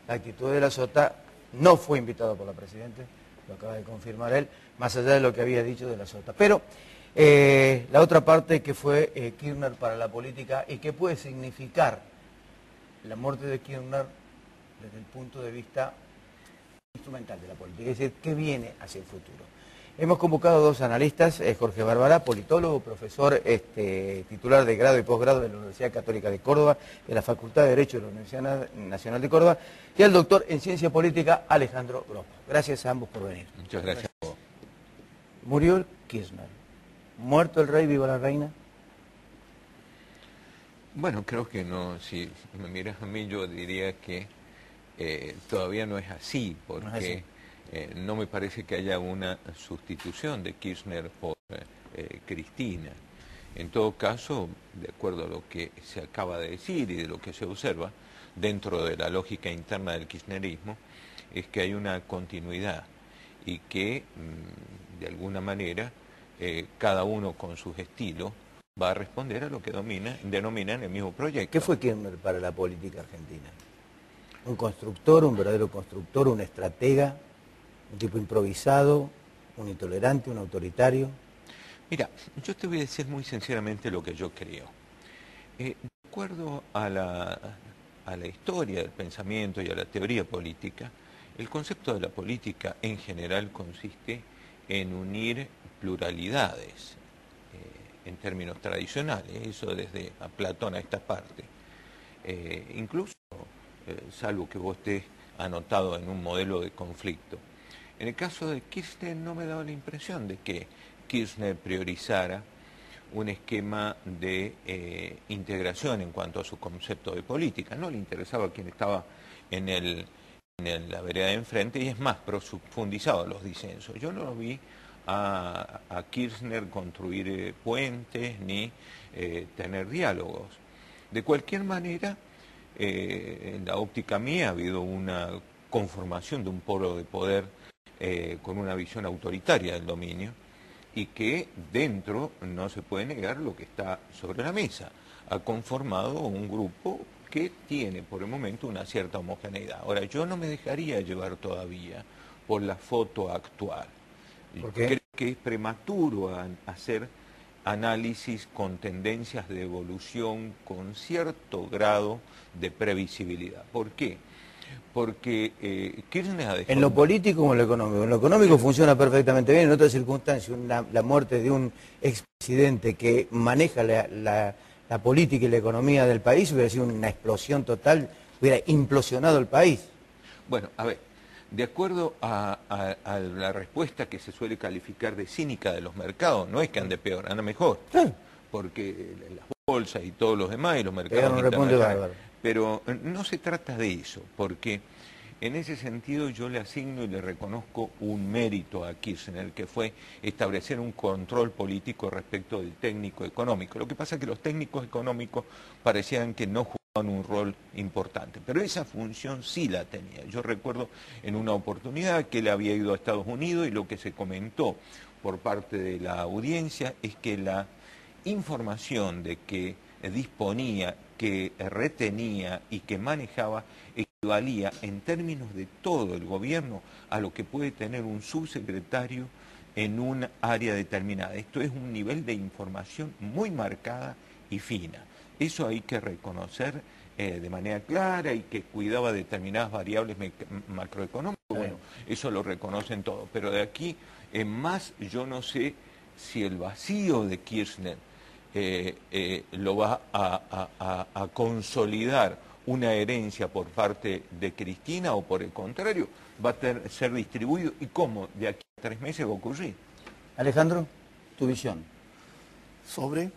la actitud de la Sota no fue invitado por la Presidenta, lo acaba de confirmar él, más allá de lo que había dicho de la Sota. Pero la otra parte que fue Kirchner para la política y que puede significar la muerte de Kirchner desde el punto de vista instrumental de la política, es decir, qué viene hacia el futuro. Hemos convocado a dos analistas, Jorge Bárbara, politólogo, profesor titular de grado y posgrado de la Universidad Católica de Córdoba, de la Facultad de Derecho de la Universidad Nacional de Córdoba, y al doctor en Ciencia Política, Alejandro Grosco. Gracias a ambos por venir. Muchas gracias. Murió Kirchner. ¿Muerto el rey, viva la reina? Bueno, creo que no, si me miras a mí yo diría que todavía no es así, porque no, es así. No me parece que haya una sustitución de Kirchner por Cristina. En todo caso, de acuerdo a lo que se acaba de decir y de lo que se observa, dentro de la lógica interna del kirchnerismo, es que hay una continuidad y que, de alguna manera, cada uno con sus estilos va a responder a lo que denominan el mismo proyecto. ¿Qué fue Kirchner para la política argentina? ¿Un constructor, un verdadero constructor, un estratega, un tipo improvisado, un intolerante, un autoritario? Mira, yo te voy a decir muy sinceramente lo que yo creo. De acuerdo a la historia del pensamiento y a la teoría política, el concepto de la política en general consiste en unir pluralidades, en términos tradicionales, eso desde a Platón a esta parte. Incluso, salvo que vos estés anotado en un modelo de conflicto. En el caso de Kirchner no me daba la impresión de que Kirchner priorizara un esquema de integración en cuanto a su concepto de política. No le interesaba quién estaba en la vereda de enfrente y es más, profundizaba los disensos. Yo no lo vi a Kirchner construir puentes ni tener diálogos. De cualquier manera, en la óptica mía ha habido una conformación de un polo de poder con una visión autoritaria del dominio y que dentro no se puede negar lo que está sobre la mesa. Ha conformado un grupo que tiene por el momento una cierta homogeneidad. Ahora, yo no me dejaría llevar todavía por la foto actual. ¿Por qué? Creo que es prematuro hacer análisis con tendencias de evolución con cierto grado de previsibilidad. ¿Por qué? Porque Kirchner ha dejado... En lo político como en lo económico. En lo económico funciona perfectamente bien. En otras circunstancias, la muerte de un expresidente que maneja la política y la economía del país hubiera sido una explosión total, hubiera implosionado el país. Bueno, a ver, de acuerdo a la respuesta que se suele calificar de cínica de los mercados, no es que ande peor, anda mejor. Sí. Porque las bolsas y todos los demás y los mercados internacionales. Pero no se trata de eso, porque en ese sentido yo le asigno y le reconozco un mérito a Kirchner, que fue establecer un control político respecto del técnico económico. Lo que pasa es que los técnicos económicos parecían que no jugaban un rol importante, pero esa función sí la tenía. Yo recuerdo en una oportunidad que él había ido a Estados Unidos y lo que se comentó por parte de la audiencia es que la información de que disponía, que retenía y que manejaba equivalía en términos de todo el gobierno a lo que puede tener un subsecretario en un área determinada. Esto es un nivel de información muy marcada y fina. Eso hay que reconocer de manera clara y que cuidaba determinadas variables macroeconómicas. Bueno, eso lo reconocen todos. Pero de aquí en más yo no sé si el vacío de Kirchner lo va a consolidar una herencia por parte de Cristina o por el contrario va a ser distribuido y cómo de aquí a 3 meses va a ocurrir. Alejandro, tu visión. Sobre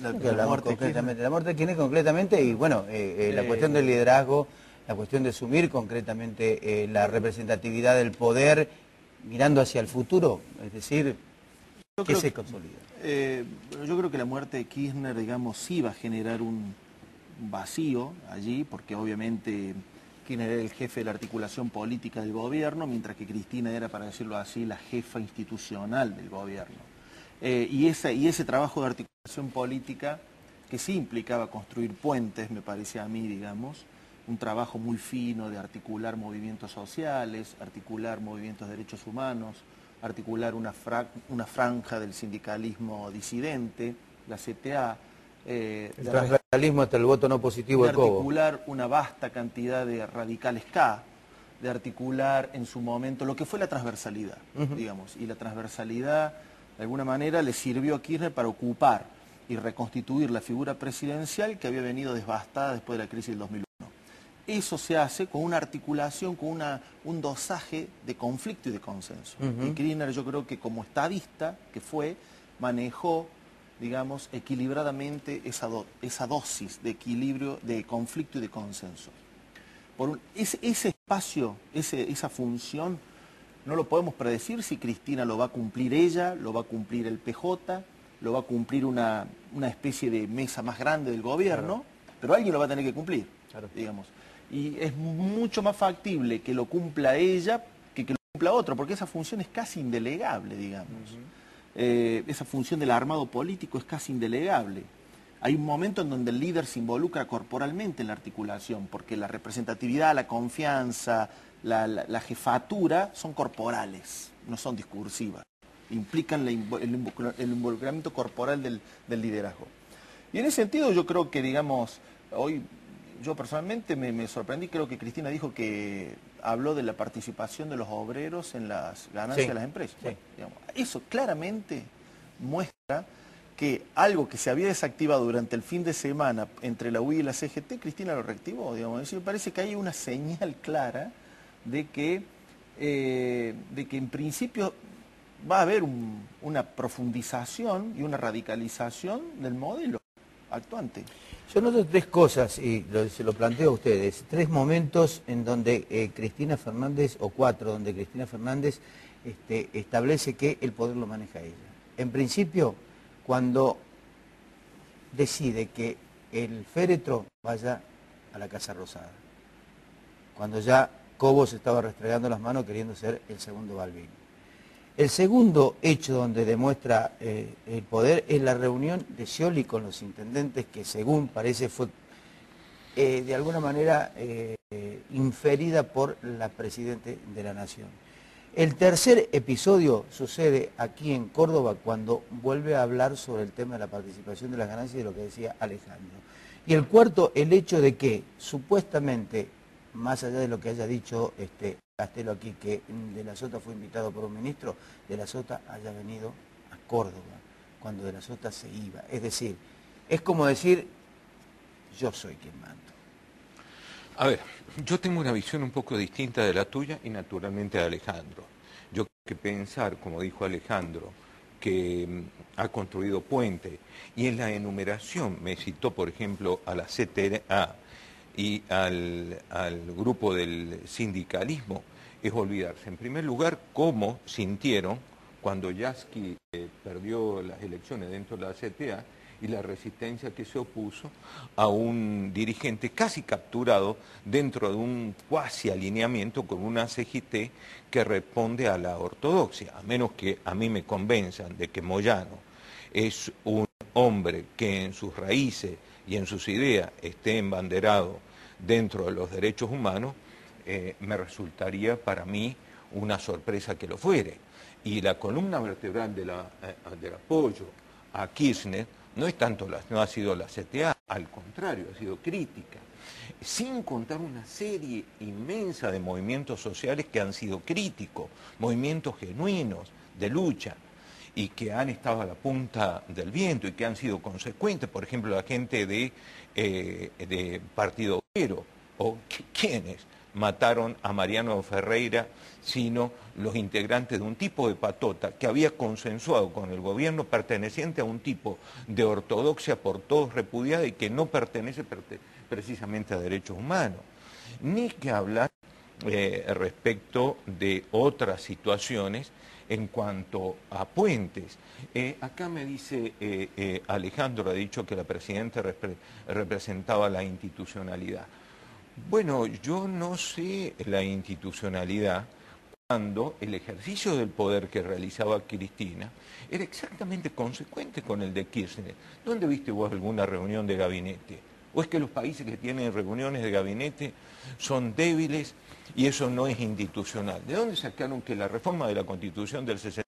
la muerte concretamente. La muerte de Kirchner concretamente y bueno, la cuestión del liderazgo, la cuestión de asumir concretamente la representatividad del poder mirando hacia el futuro, es decir, ¿qué se consolida? Yo creo que la muerte de Kirchner, digamos, sí va a generar un vacío allí, porque obviamente Kirchner era el jefe de la articulación política del gobierno, mientras que Cristina era, para decirlo así, la jefa institucional del gobierno. Y ese trabajo de articulación política, que sí implicaba construir puentes, me parece a mí, digamos, un trabajo muy fino de articular movimientos sociales, articular movimientos de derechos humanos, articular una franja del sindicalismo disidente, la CTA, el transversalismo hasta el voto no positivo de Cobo. De articular una vasta cantidad de radicales K, de articular en su momento lo que fue la transversalidad, digamos, y la transversalidad de alguna manera le sirvió a Kirchner para ocupar y reconstituir la figura presidencial que había venido devastada después de la crisis del 2001. Eso se hace con una articulación, con un dosaje de conflicto y de consenso. Y Kirchner, yo creo que como estadista que fue, manejó, digamos, equilibradamente esa dosis de equilibrio, de conflicto y de consenso. Ese espacio, esa función, no lo podemos predecir si Cristina lo va a cumplir ella, lo va a cumplir el PJ, lo va a cumplir una especie de mesa más grande del gobierno, pero alguien lo va a tener que cumplir, digamos. Y es mucho más factible que lo cumpla ella que lo cumpla otro, porque esa función es casi indelegable, digamos. Esa función del armado político es casi indelegable. Hay un momento en donde el líder se involucra corporalmente en la articulación, porque la representatividad, la confianza, la jefatura son corporales, no son discursivas. Implican el involucramiento corporal del liderazgo. Y en ese sentido yo creo que, digamos, hoy yo personalmente me sorprendí, creo que Cristina dijo que habló de la participación de los obreros en las ganancias de las empresas. Sí. Bueno, digamos, eso claramente muestra que algo que se había desactivado durante el fin de semana entre la UI y la CGT, Cristina lo reactivó, digamos. Es decir, me parece que hay una señal clara de que en principio va a haber una profundización y una radicalización del modelo actuante. Yo noto tres cosas, y se lo planteo a ustedes, tres momentos en donde Cristina Fernández, o cuatro, donde Cristina Fernández establece que el poder lo maneja ella. En principio, cuando decide que el féretro vaya a la Casa Rosada, cuando ya Cobo se estaba restregando las manos queriendo ser el segundo Balbín. El segundo hecho donde demuestra el poder es la reunión de Scioli con los intendentes, que según parece fue de alguna manera inferida por la Presidenta de la Nación. El tercer episodio sucede aquí en Córdoba cuando vuelve a hablar sobre el tema de la participación de las ganancias y de lo que decía Alejandro. Y el cuarto, el hecho de que supuestamente, más allá de lo que haya dicho Castelo aquí, que De la Sota fue invitado por un ministro, De la Sota haya venido a Córdoba, cuando De la Sota se iba. Es decir, es como decir, yo soy quien mando. A ver, yo tengo una visión un poco distinta de la tuya y naturalmente de Alejandro. Yo creo que pensar, como dijo Alejandro, que ha construido puente, y en la enumeración me citó, por ejemplo, a la CTA, y al grupo del sindicalismo, es olvidarse, en primer lugar, cómo sintieron cuando Yasky perdió las elecciones dentro de la CTA y la resistencia que se opuso a un dirigente casi capturado dentro de un cuasi alineamiento con una CGT que responde a la ortodoxia, a menos que a mí me convenzan de que Moyano es un hombre que en sus raíces y en sus ideas esté embanderado dentro de los derechos humanos, me resultaría para mí una sorpresa que lo fuere. Y la columna vertebral del apoyo a Kirchner no ha sido la CTA, al contrario, ha sido crítica, sin contar una serie inmensa de movimientos sociales que han sido críticos, movimientos genuinos de lucha, y que han estado a la punta del viento y que han sido consecuentes. Por ejemplo, la gente de Partido Obrero, o quienes mataron a Mariano Ferreira, sino los integrantes de un tipo de patota que había consensuado con el gobierno, perteneciente a un tipo de ortodoxia por todos repudiada y que no pertenece precisamente a derechos humanos. Ni que hablar respecto de otras situaciones en cuanto a puentes. Acá me dice Alejandro, ha dicho que la presidenta representaba la institucionalidad. Bueno, yo no sé la institucionalidad cuando el ejercicio del poder que realizaba Cristina era exactamente consecuente con el de Kirchner. ¿Dónde viste vos alguna reunión de gabinete ¿O es que los países que tienen reuniones de gabinete son débiles y eso no es institucional? ¿De dónde sacaron que la reforma de la Constitución del 60